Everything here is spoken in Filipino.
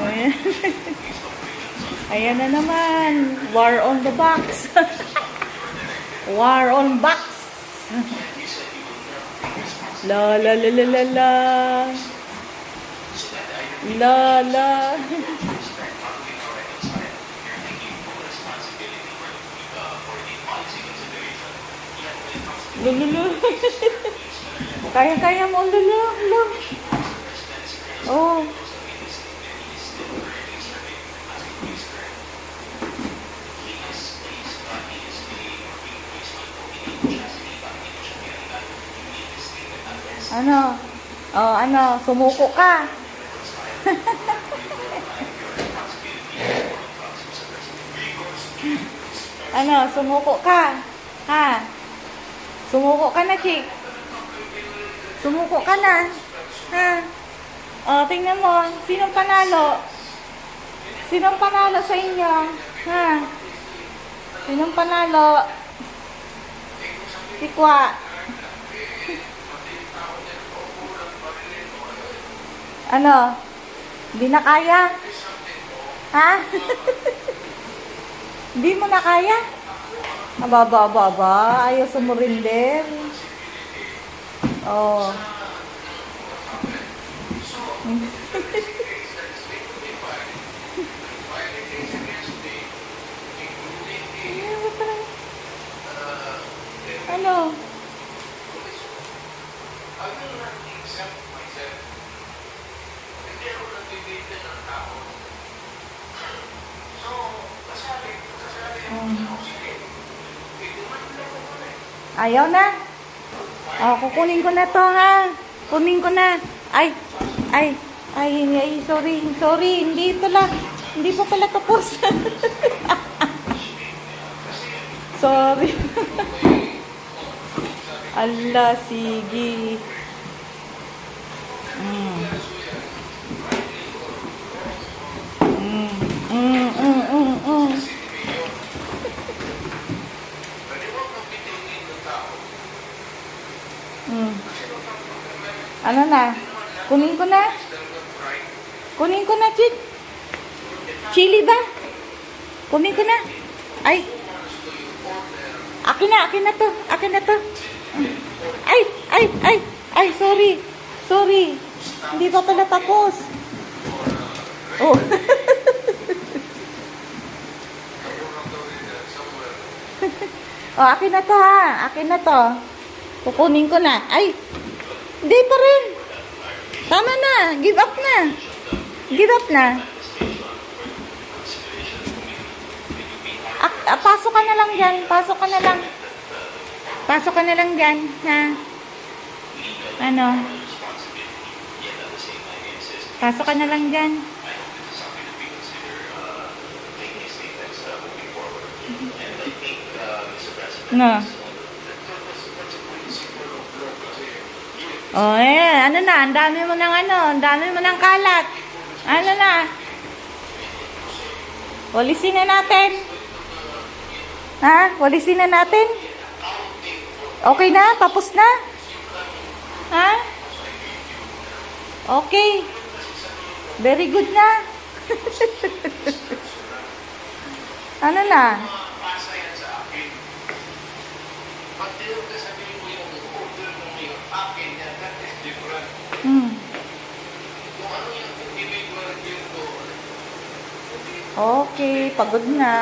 Ayan. Ayan na naman. War on the box. War on box. La la la la la la. La la. Lulu. Kaya-kaya mo, lulu. Oh. Ano? Oh, ano? Sumuko ka. Ano? Sumuko ka. Ha? Sumuko ka na, Chick. Sumuko ka na. Ha? Oh, tingnan mo. Sinong panalo? Sinong panalo sa inyo? Ha? Sinong panalo? Sikwa. Ano? Hindi na kaya? Ha? Hindi mo na kaya? Ababa. Ayaw sumurinder. Oh. Ano? Ayaw na? Oh, kukunin ko na to, ha? Kunin ko na. Ay, sorry. Hindi pa pala tapos. Sorry. Allah, sige. Ano na? Kunin ko na? Kunin ko na, Chick. Chili ba? Kunin ko na. Ay. Akin na to. Ay, sorry. Hindi pa pala tapos. Oh. Oh, akin na to, ha. Akin na to. Kukunin ko na. Ay. Hindi pa rin. Tama na. Give up na. Pasok ka na lang dyan. Pasok ka na lang dyan. Ha? Ano? Pasok ka na lang dyan. No. Oh, ano na, ang dami mo ng kalat. Ano na? Walisin na natin. Ha? Walisin na natin. Okay na? Tapos na? Ha? Okay. Very good na. Ano na? Okay, pagod na.